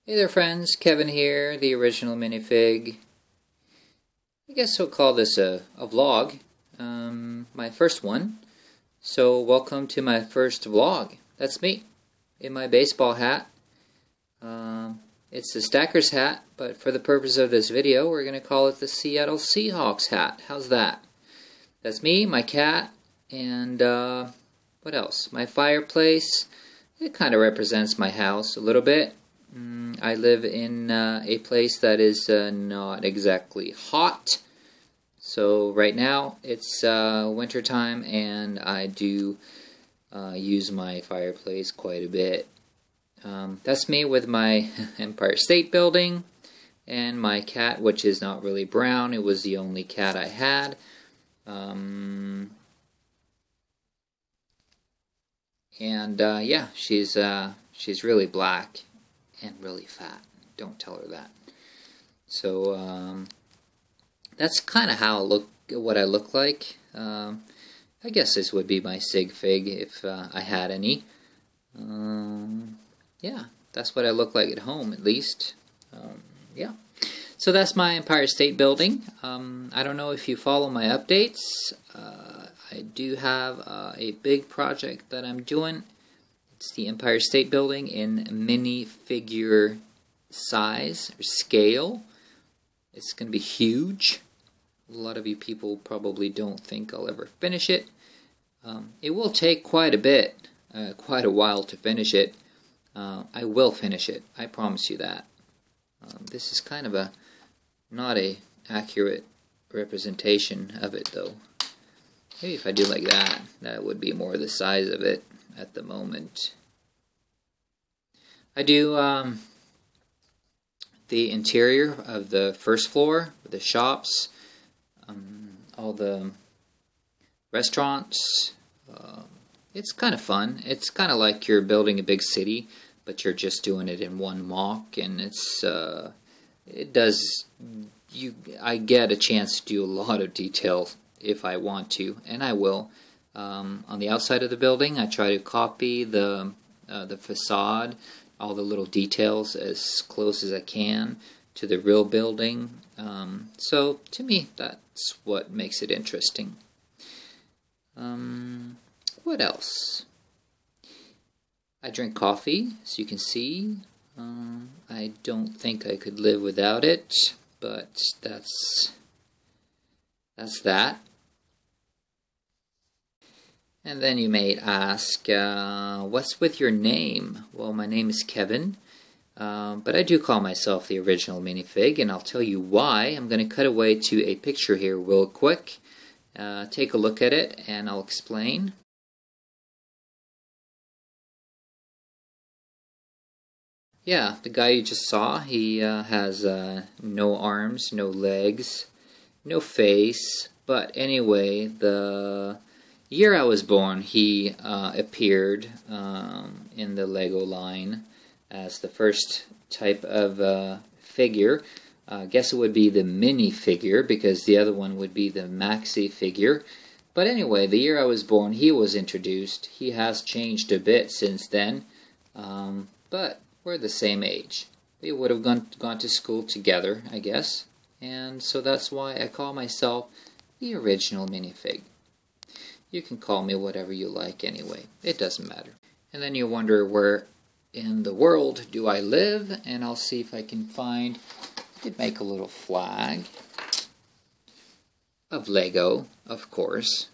Hey there friends, Kevin here, the original minifig. I guess I'll call this a vlog, my first one. So welcome to my first vlog. That's me, in my baseball hat. It's the Stacker's hat, but for the purpose of this video, we're going to call it the Seattle Seahawks hat. How's that? That's me, my cat, and what else? My fireplace. It kind of represents my house a little bit. I live in a place that is not exactly hot. So right now it's winter time, and I do use my fireplace quite a bit. That's me with my Empire State Building and my cat, which is not really brown. It was the only cat I had. Yeah, she's really black and really fat. Don't tell her that. So that's kind of how what I look like. I guess this would be my sig fig if I had any. Yeah, that's what I look like at home, at least. Yeah. So that's my Empire State Building. I don't know if you follow my updates. I do have a big project that I'm doing. It's the Empire State Building in minifigure size or scale. It's going to be huge. A lot of you people probably don't think I'll ever finish it. It will take quite a while to finish it. I will finish it. I promise you that. This is kind of not a accurate representation of it, though. Maybe if I do like that, that would be more the size of it at the moment. I do the interior of the first floor, the shops, all the restaurants. It's kind of fun. It's kind of like you're building a big city, but you're just doing it in one mock, and I get a chance to do a lot of detail if I want to, and I will. On the outside of the building, I try to copy the facade, all the little details as close as I can to the real building. So to me, that's what makes it interesting. What else? I drink coffee, as you can see. I don't think I could live without it, but that's that. And then you may ask, what's with your name? Well, my name is Kevin, but I do call myself the original minifig, and I'll tell you why. I'm going to cut away to a picture here real quick. Take a look at it, and I'll explain. Yeah, the guy you just saw, he has no arms, no legs, no face, but anyway, the year I was born, he appeared in the Lego line as the first type of figure. I guess it would be the mini figure, because the other one would be the maxi figure. But anyway, the year I was born, he was introduced. He has changed a bit since then, but we're the same age. We would have gone to school together, I guess, and so that's why I call myself the original minifig. You can call me whatever you like anyway. It doesn't matter. And then you wonder, where in the world do I live? And I'll see if I can find... I could make a little flag of Lego, of course.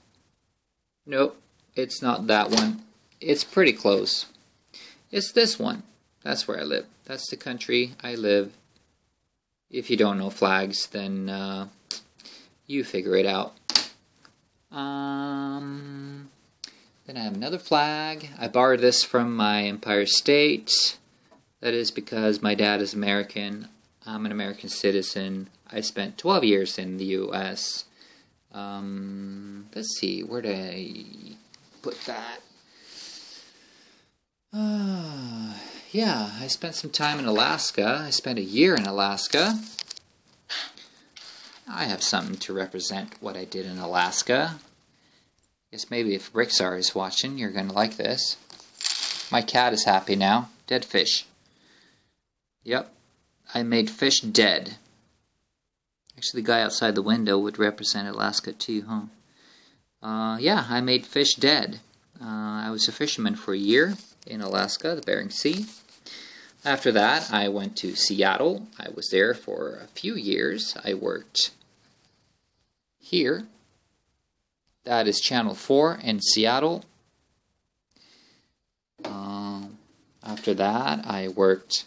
Nope, it's not that one. It's pretty close. It's this one. That's where I live. That's the country I live. If you don't know flags, then you figure it out. Then I have another flag. I borrowed this from my Empire State. That is because my dad is American. I'm an American citizen. I spent 12 years in the U.S. Let's see, where did I put that? Yeah, I spent some time in Alaska. I spent a year in Alaska. I have something to represent what I did in Alaska. Guess maybe if Rixar is watching, you're going to like this. My cat is happy now. Dead fish. Yep, I made fish dead. Actually, the guy outside the window would represent Alaska too, huh? Yeah, I made fish dead. I was a fisherman for a year in Alaska, the Bering Sea. After that, I went to Seattle. I was there for a few years. I worked here. That is Channel 4 in Seattle. After that, I worked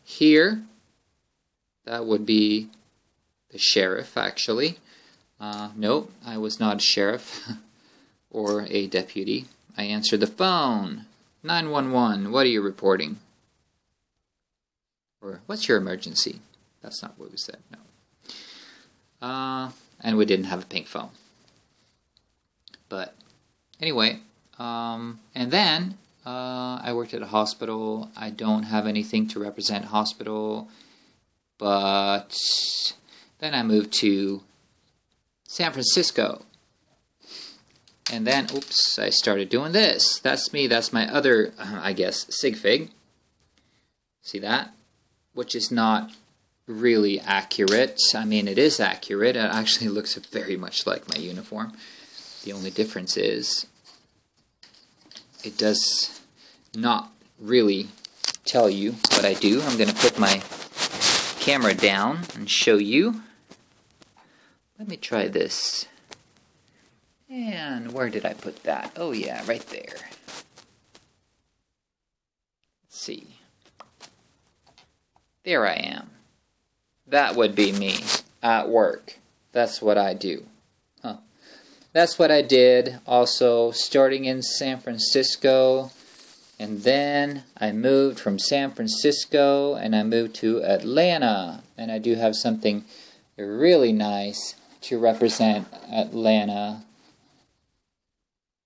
here. That would be the sheriff, actually. Nope, I was not a sheriff or a deputy. I answered the phone. 911, what are you reporting? Or, what's your emergency? That's not what we said, no. And we didn't have a pink phone. But, anyway, and then I worked at a hospital. I don't have anything to represent hospital, but then I moved to San Francisco. And then, oops, I started doing this. That's me. That's my other, I guess, sig fig. See that? Which is not really accurate. I mean, it is accurate. It actually looks very much like my uniform. The only difference is it does not really tell you what I do. I'm going to put my camera down and show you. Let me try this. And where did I put that? Oh yeah, right there. Let's see. There I am. That would be me at work. That's what I do. Huh. That's what I did. Also, starting in San Francisco. And then I moved from San Francisco and I moved to Atlanta. And I do have something really nice to represent Atlanta.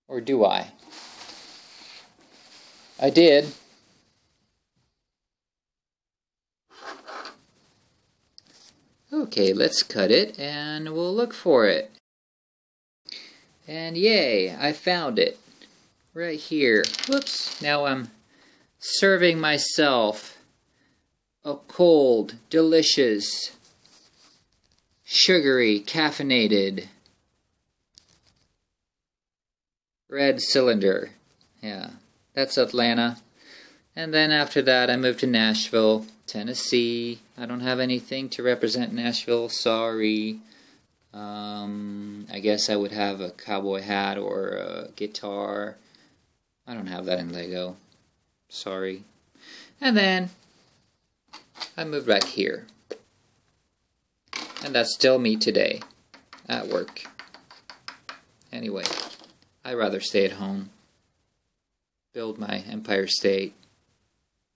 Or do I? I did. Okay, let's cut it and we'll look for it. And yay, I found it. Right here. Whoops. Now I'm serving myself a cold, delicious, sugary, caffeinated red cylinder. Yeah, that's Atlanta. And then after that I moved to Nashville, Tennessee. I don't have anything to represent Nashville, sorry. I guess I would have a cowboy hat or a guitar. I don't have that in Lego. Sorry. And then I moved back here. And that's still me today at work. Anyway, I'd rather stay at home, build my Empire State.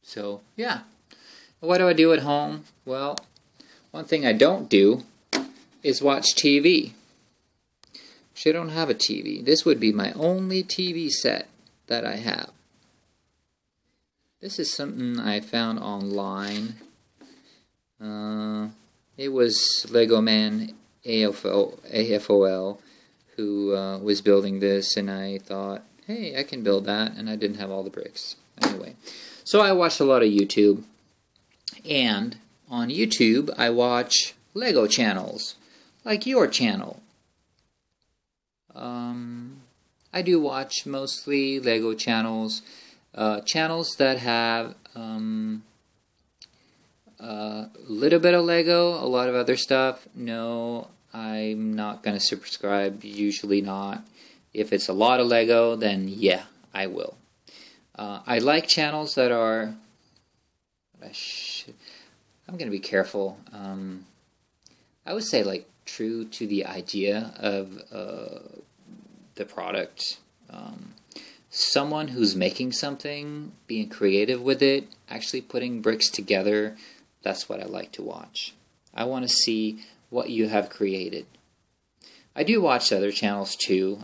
So, yeah. What do I do at home? Well, one thing I don't do is watch TV. Actually, I don't have a TV. This would be my only TV set that I have. This is something I found online. It was Lego Man AFOL who was building this, and I thought, hey, I can build that, and I didn't have all the bricks. Anyway, so I watched a lot of YouTube, and on YouTube I watch Lego channels, like your channel. I do watch mostly Lego channels, channels that have a little bit of Lego, a lot of other stuff. No, I'm not going to subscribe, usually not. If it's a lot of Lego, then yeah, I will. I like channels that are, I'm going to be careful. I would say like true to the idea of the product. Someone who's making something, being creative with it, actually putting bricks together, that's what I like to watch. I want to see what you have created. I do watch other channels too.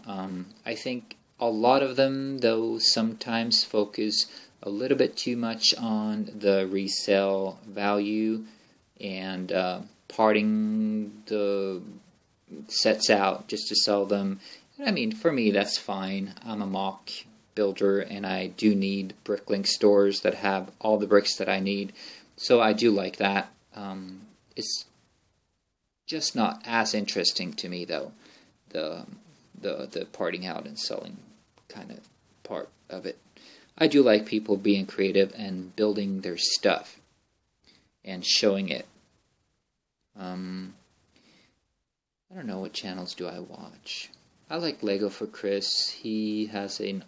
I think a lot of them, though, sometimes focus a little bit too much on the resale value and parting the sets out just to sell them. I mean, for me, that's fine. I'm a mock builder, and I do need bricklink stores that have all the bricks that I need. So I do like that. It's just not as interesting to me though. The parting out and selling kind of part of it. I do like people being creative and building their stuff and showing it. I don't know, what channels do I watch. I like Lego for Chris. He has an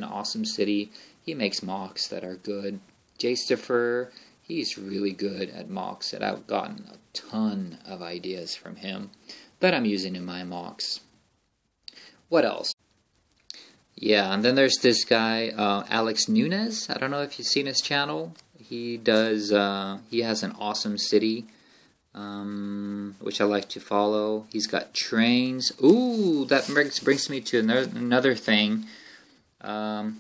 awesome city. He makes mocks that are good. Jastifer, he's really good at mocks, and I've gotten a ton of ideas from him that I'm using in my mocks. What else? Yeah, and then there's this guy, Alex Nunez. I don't know if you've seen his channel. He does. He has an awesome city, which I like to follow. He's got trains. Ooh, that brings me to another thing. All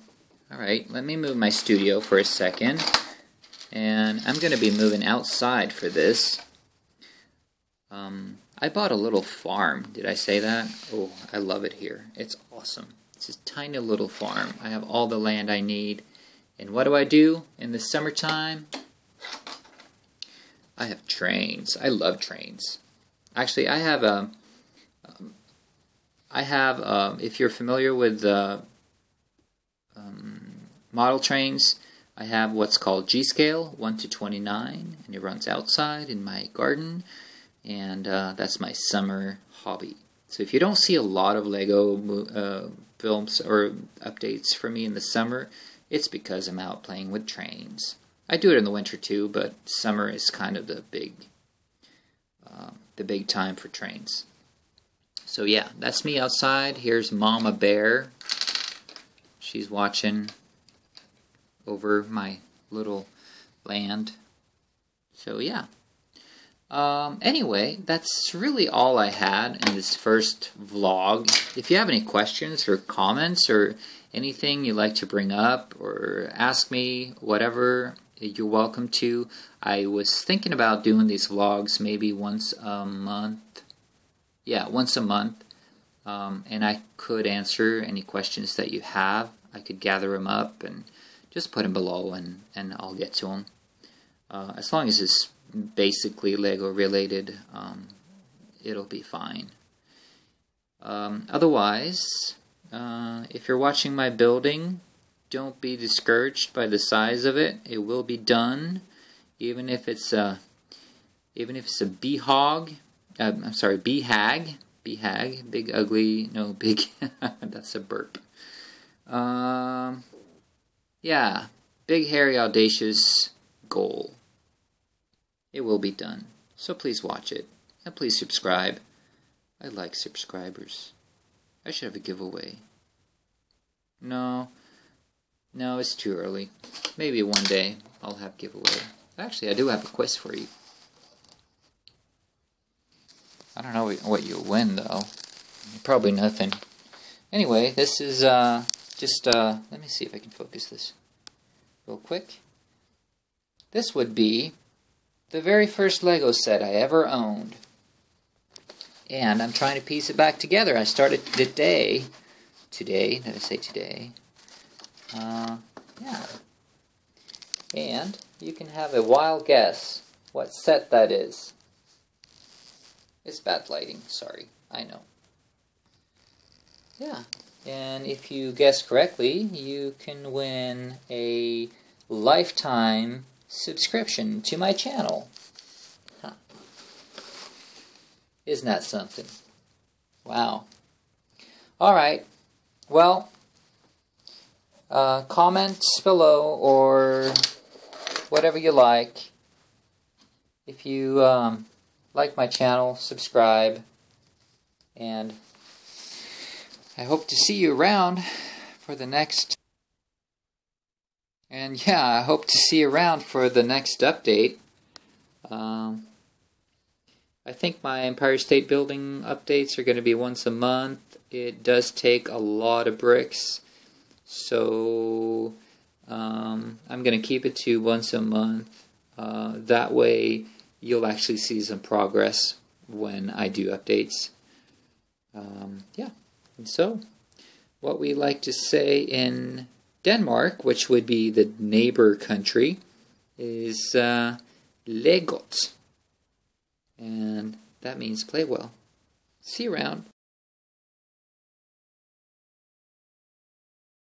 right, let me move my studio for a second, and I'm going to be moving outside for this. I bought a little farm. Did I say that? Oh, I love it here. It's awesome. It's a tiny little farm. I have all the land I need. And what do I do in the summertime? I have trains. I love trains. Actually, I have if you're familiar with model trains, I have what's called G-scale, 1 to 29, and it runs outside in my garden, and that's my summer hobby. So if you don't see a lot of Lego films or updates from me in the summer, it's because I'm out playing with trains. I do it in the winter too, but summer is kind of the big time for trains. So yeah, that's me outside. Here's Mama Bear. She's watching over my little land. So yeah. Anyway, that's really all I had in this first vlog. If you have any questions or comments or anything you'd like to bring up or ask me, whatever, you're welcome to. I was thinking about doing these vlogs maybe once a month. Yeah, once a month. And I could answer any questions that you have. I could gather them up and just put them below, and I'll get to them. As long as it's basically Lego related, it'll be fine. Otherwise, if you're watching my building, don't be discouraged by the size of it. It will be done, even if it's a BHOG. I'm sorry, BHAG, big ugly, no big. That's a burp. Yeah, big hairy audacious goal. It will be done. So please watch it. And please subscribe. I like subscribers. I should have a giveaway. No, it's too early. Maybe one day I'll have a giveaway. Actually, I do have a quiz for you. I don't know what you'll win, though. Probably nothing. Anyway, this is just, let me see if I can focus this real quick. This would be the very first Lego set I ever owned. And I'm trying to piece it back together. I started today. Did I say today? Yeah. And you can have a wild guess what set that is. It's bad lighting, sorry, I know. Yeah, and if you guess correctly, you can win a lifetime subscription to my channel. Huh. Isn't that something? Wow. Alright, well, comments below or whatever you like. If you like my channel, subscribe, and I hope to see you around for the next. And yeah, I hope to see you around for the next update. I think my Empire State Building updates are going to be once a month. It does take a lot of bricks, so I'm going to keep it to once a month. That way you'll actually see some progress when I do updates. Yeah, and so what we like to say in Denmark, which would be the neighbor country, is legot. And that means play well. See you around.